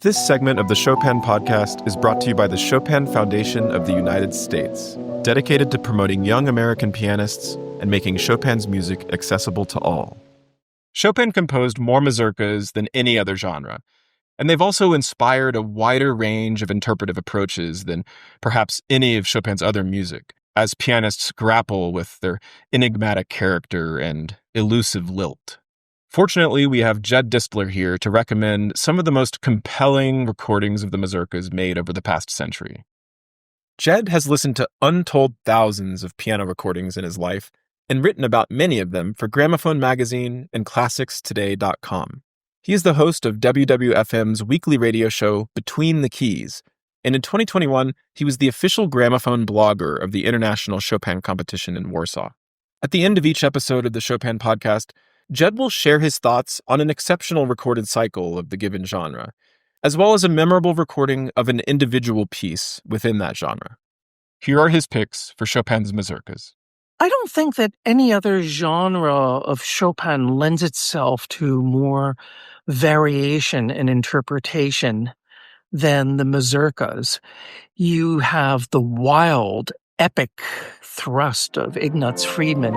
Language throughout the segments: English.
This segment of the Chopin Podcast is brought to you by the Chopin Foundation of the United States, dedicated to promoting young American pianists and making Chopin's music accessible to all. Chopin composed more mazurkas than any other genre, and they've also inspired a wider range of interpretive approaches than perhaps any of Chopin's other music, as pianists grapple with their enigmatic character and elusive lilt. Fortunately, we have Jed Distler here to recommend some of the most compelling recordings of the mazurkas made over the past century. Jed has listened to untold thousands of piano recordings in his life and written about many of them for Gramophone Magazine and ClassicsToday.com. He is the host of WWFM's weekly radio show Between the Keys, and in 2021, he was the official gramophone blogger of the International Chopin Competition in Warsaw. At the end of each episode of the Chopin Podcast, Jed will share his thoughts on an exceptional recorded cycle of the given genre, as well as a memorable recording of an individual piece within that genre. Here are his picks for Chopin's mazurkas. I don't think that any other genre of Chopin lends itself to more variation and interpretation than the mazurkas. You have the wild, epic thrust of Ignaz Friedman.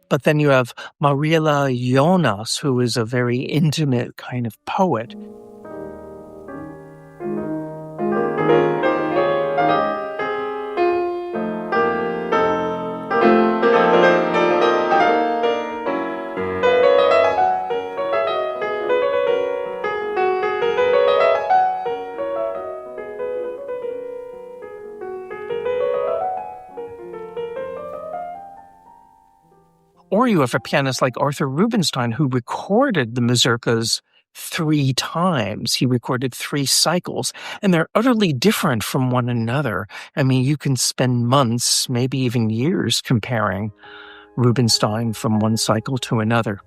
But then you have Maryla Jonas, who is a very intimate kind of poet. Or you have a pianist like Arthur Rubinstein, who recorded the mazurkas 3 times. He recorded 3 cycles, and they're utterly different from one another. I mean, you can spend months, maybe even years, comparing Rubinstein from one cycle to another.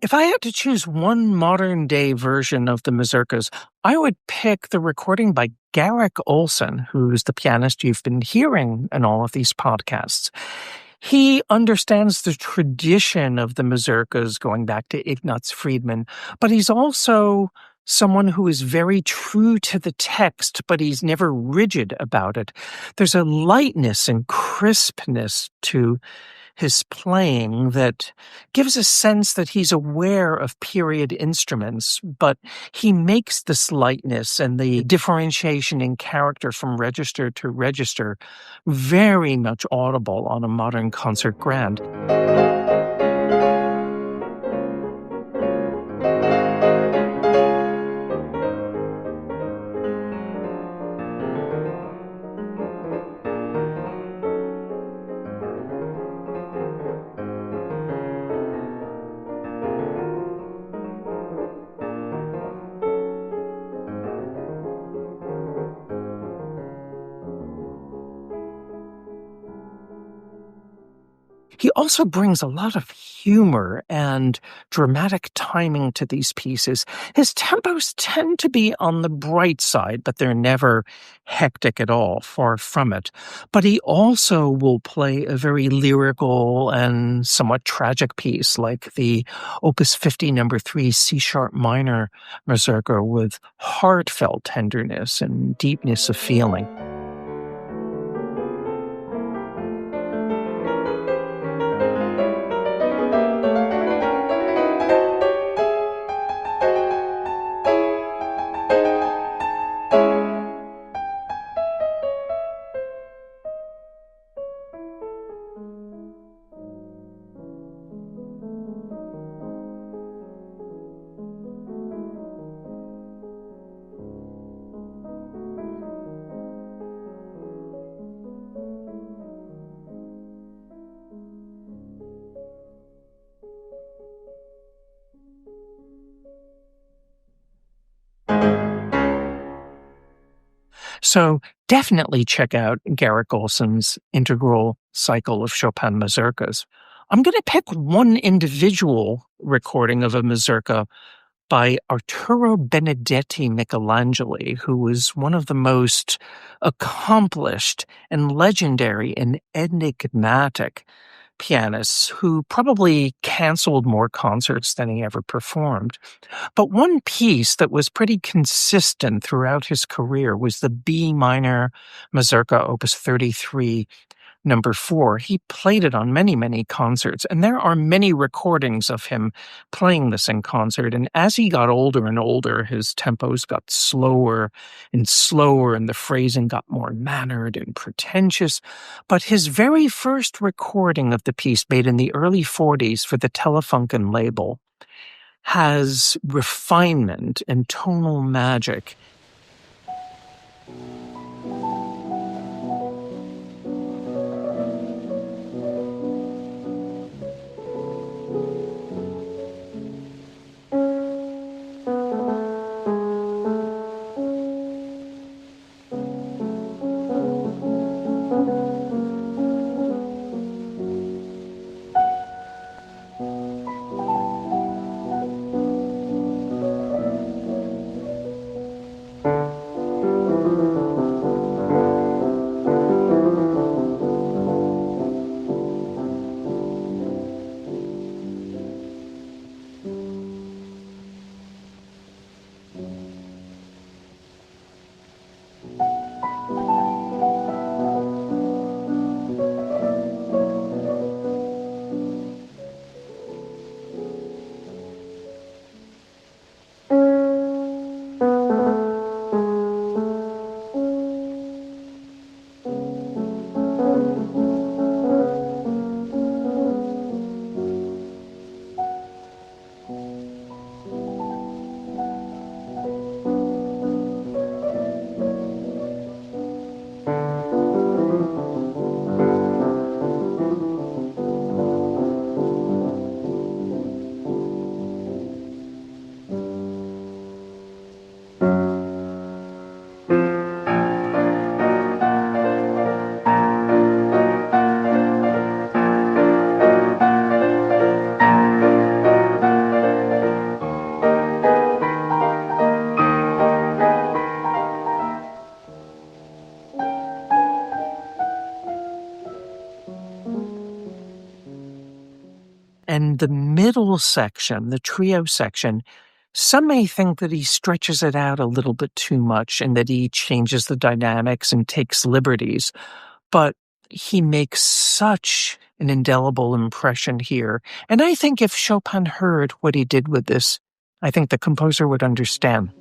If I had to choose one modern-day version of the mazurkas, I would pick the recording by Garrick Ohlsson, who's the pianist you've been hearing in all of these podcasts. He understands the tradition of the mazurkas going back to Ignaz Friedman, but he's also someone who is very true to the text, but he's never rigid about it. There's a lightness and crispness to his playing that gives a sense that he's aware of period instruments, but he makes this lightness and the differentiation in character from register to register very much audible on a modern concert grand. He also brings a lot of humor and dramatic timing to these pieces. His tempos tend to be on the bright side, but they're never hectic at all, far from it. But he also will play a very lyrical and somewhat tragic piece, like the Opus 50 number 3 C-sharp minor Mazurka, with heartfelt tenderness and deepness of feeling. So definitely check out Garrick Ohlsson's integral cycle of Chopin Mazurkas. I'm going to pick one individual recording of a Mazurka by Arturo Benedetti Michelangeli, who was one of the most accomplished and legendary and enigmatic pianists who probably canceled more concerts than he ever performed. But one piece that was pretty consistent throughout his career was the B minor Mazurka Opus 33 number 4. He played it on many, many concerts, and there are many recordings of him playing this in concert. And as he got older and older, his tempos got slower and slower, and the phrasing got more mannered and pretentious. But his very first recording of the piece, made in the early 40s for the Telefunken label, has refinement and tonal magic. And the middle section, the trio section, some may think that he stretches it out a little bit too much and that he changes the dynamics and takes liberties. But he makes such an indelible impression here. And I think if Chopin heard what he did with this, I think the composer would understand.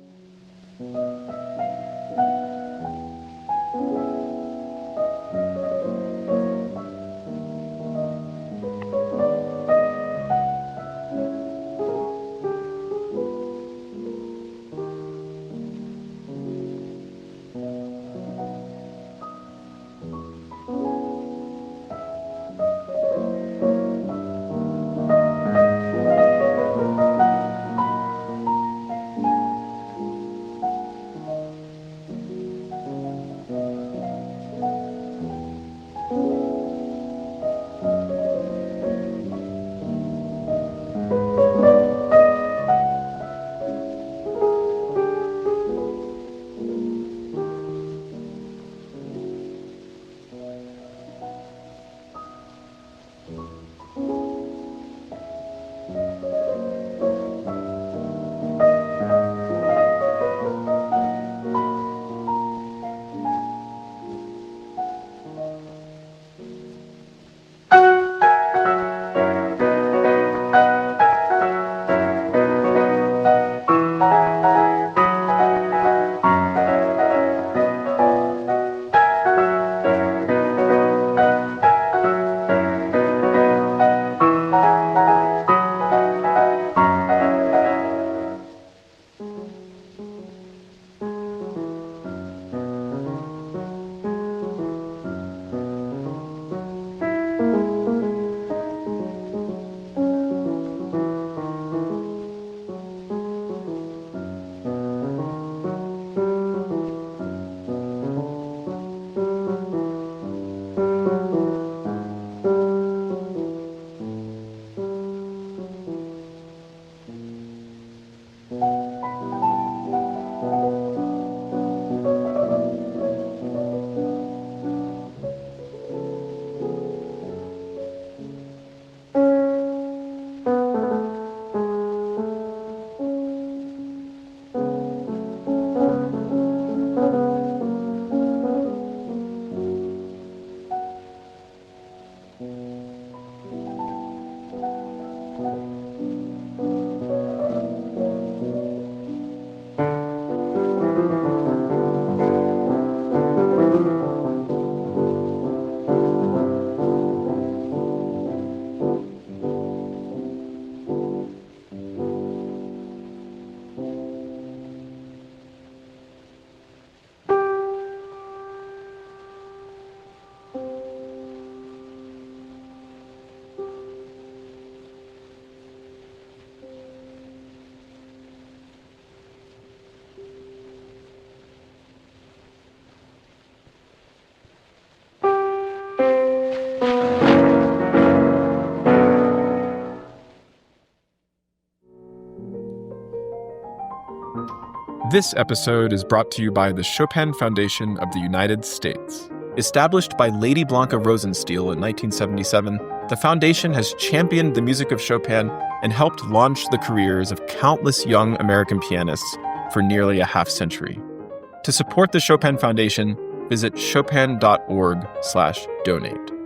This episode is brought to you by the Chopin Foundation of the United States. Established by Lady Blanca Rosenstiel in 1977, the foundation has championed the music of Chopin and helped launch the careers of countless young American pianists for nearly a half-century. To support the Chopin Foundation, visit chopin.org/donate.